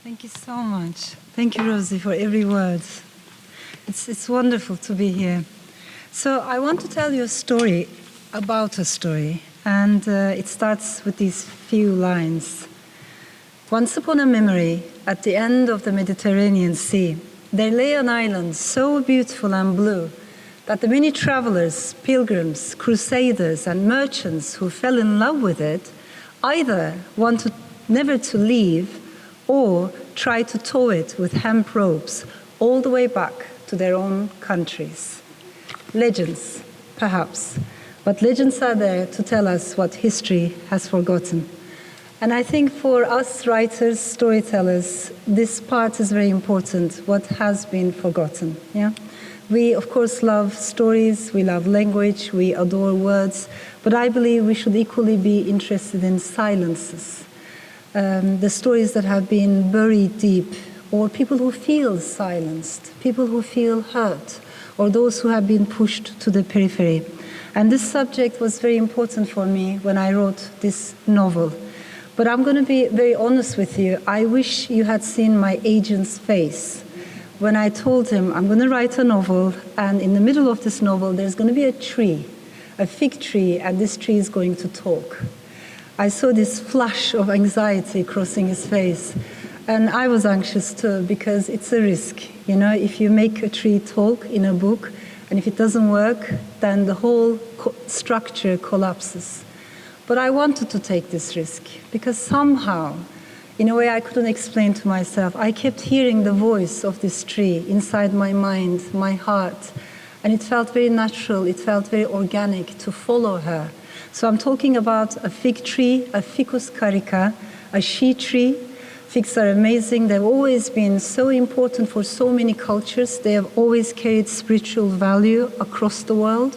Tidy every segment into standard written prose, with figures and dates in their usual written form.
Thank you so much. Thank you, Rosie, for every word. It's wonderful to be here. So I want to tell you a story about a story, and it starts with these few lines. Once upon a memory, at the end of the Mediterranean Sea, there lay an island so beautiful and blue that the many travelers, pilgrims, crusaders, and merchants who fell in love with it either wanted never to leave or try to tow it with hemp ropes all the way back to their own countries. Legends, perhaps, but legends are there to tell us what history has forgotten. And I think for us writers, storytellers, this part is very important, what has been forgotten. Yeah? We, of course, love stories, we love language, we adore words, but I believe we should equally be interested in silences. The stories that have been buried deep, or people who feel silenced, people who feel hurt, or those who have been pushed to the periphery. And this subject was very important for me when I wrote this novel. But I'm going to be very honest with you. I wish you had seen my agent's face when I told him I'm going to write a novel, and in the middle of this novel there's going to be a tree, a fig tree, and this tree is going to talk. I saw this flush of anxiety crossing his face, and I was anxious too, because it's a risk. You know, if you make a tree talk in a book, and if it doesn't work, then the whole structure collapses. But I wanted to take this risk, because somehow, in a way I couldn't explain to myself, I kept hearing the voice of this tree inside my mind, my heart, and it felt very natural, it felt very organic to follow her. So I'm talking about a fig tree, a Ficus carica, a she tree. Figs are amazing. They've always been so important for so many cultures. They have always carried spiritual value across the world.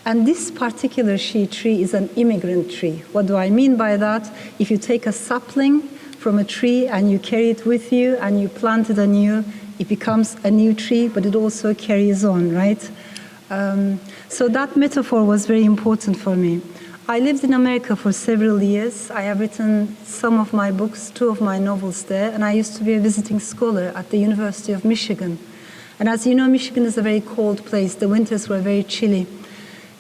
And this particular she tree is an immigrant tree. What do I mean by that? If you take a sapling from a tree and you carry it with you and you plant it anew, it becomes a new tree, but it also carries on, right? So that metaphor was very important for me. I lived in America for several years. I have written some of my books, 2 of my novels there, and I used to be a visiting scholar at the University of Michigan. And as you know, Michigan is a very cold place. The winters were very chilly.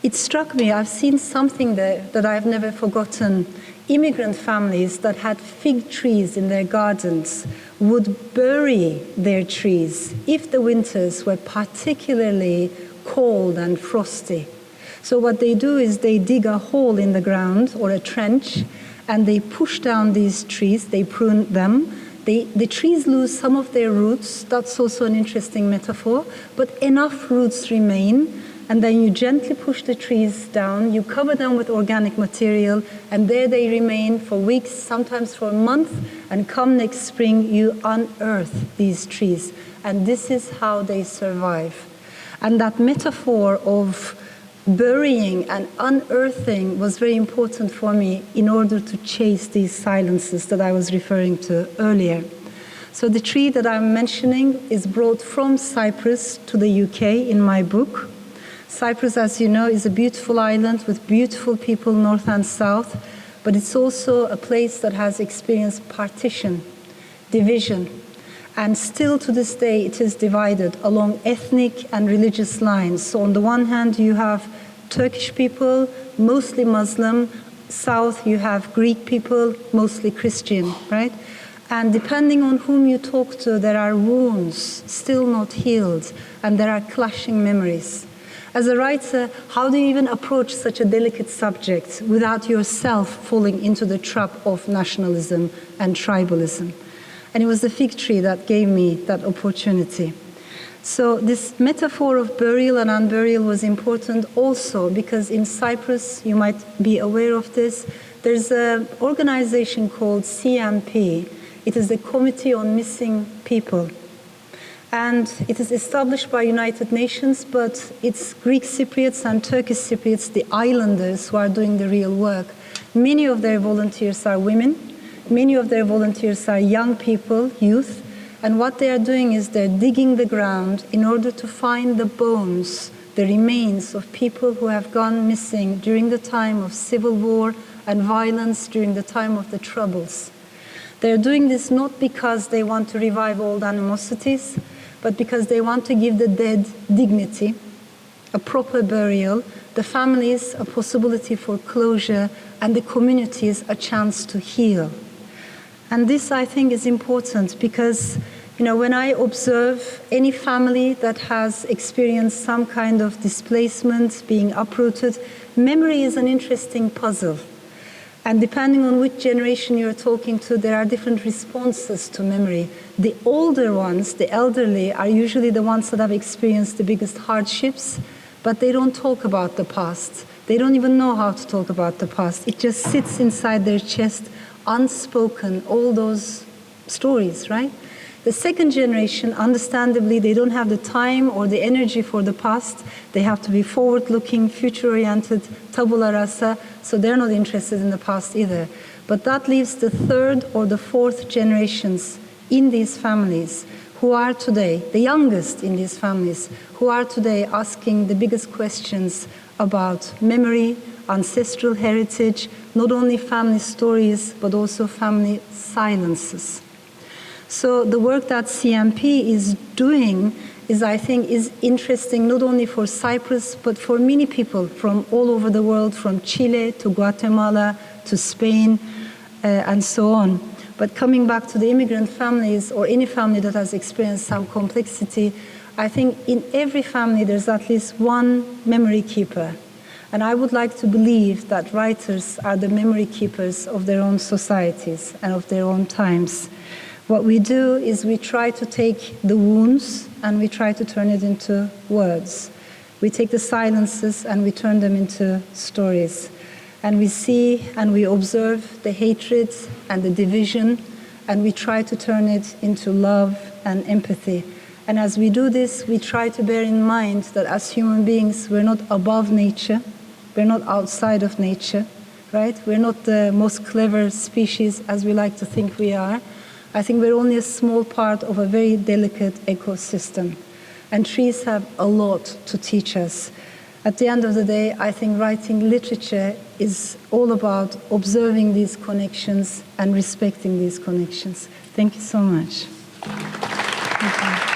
It struck me, I've seen something there that I've never forgotten. Immigrant families that had fig trees in their gardens would bury their trees if the winters were particularly cold and frosty. So what they do is they dig a hole in the ground or a trench, and they push down these trees, they prune them. The trees lose some of their roots, that's also an interesting metaphor, but enough roots remain, and then you gently push the trees down, you cover them with organic material, and there they remain for weeks, sometimes for a month, and come next spring you unearth these trees. And this is how they survive. And that metaphor of burying and unearthing was very important for me in order to chase these silences that I was referring to earlier. So the tree that I'm mentioning is brought from Cyprus to the UK in my book. Cyprus, as you know, is a beautiful island with beautiful people north and south, but it's also a place that has experienced partition, division, and still to this day it is divided along ethnic and religious lines. So on the one hand you have Turkish people, mostly Muslim. South you have Greek people, mostly Christian, right? And depending on whom you talk to, there are wounds still not healed, and there are clashing memories. As a writer, how do you even approach such a delicate subject without yourself falling into the trap of nationalism and tribalism? And it was the fig tree that gave me that opportunity. So this metaphor of burial and unburial was important also because in Cyprus, you might be aware of this, there's an organization called CMP. It is the Committee on Missing People. And it is established by United Nations, but it's Greek Cypriots and Turkish Cypriots, the islanders, who are doing the real work. Many of their volunteers are women. Many of their volunteers are young people, youth, and what they are doing is they're digging the ground in order to find the bones, the remains of people who have gone missing during the time of civil war and violence, during the time of the Troubles. They're doing this not because they want to revive old animosities, but because they want to give the dead dignity, a proper burial, the families a possibility for closure, and the communities a chance to heal. And this, I think, is important because, when I observe any family that has experienced some kind of displacement, being uprooted, memory is an interesting puzzle. And depending on which generation you're talking to, there are different responses to memory. The older ones, the elderly, are usually the ones that have experienced the biggest hardships, but they don't talk about the past. They don't even know how to talk about the past. It just sits inside their chest, unspoken, all those stories, right? The second generation, understandably, they don't have the time or the energy for the past. They have to be forward-looking, future-oriented, tabula rasa, so they're not interested in the past either. But that leaves the third or the fourth generations in these families who are today, the youngest in these families, who are today asking the biggest questions about memory, ancestral heritage, not only family stories, but also family silences. So the work that CMP is doing is, I think, is interesting not only for Cyprus, but for many people from all over the world, from Chile to Guatemala to Spain, and so on. But coming back to the immigrant families or any family that has experienced some complexity, I think in every family there's at least one memory keeper. And I would like to believe that writers are the memory keepers of their own societies and of their own times. What we do is we try to take the wounds and we try to turn it into words. We take the silences and we turn them into stories. And we see and we observe the hatred and the division, and we try to turn it into love and empathy. And as we do this, we try to bear in mind that as human beings, we're not above nature, we're not outside of nature, right? We're not the most clever species as we like to think we are. I think we're only a small part of a very delicate ecosystem. And trees have a lot to teach us. At the end of the day, I think writing literature is all about observing these connections and respecting these connections. Thank you so much. Thank you.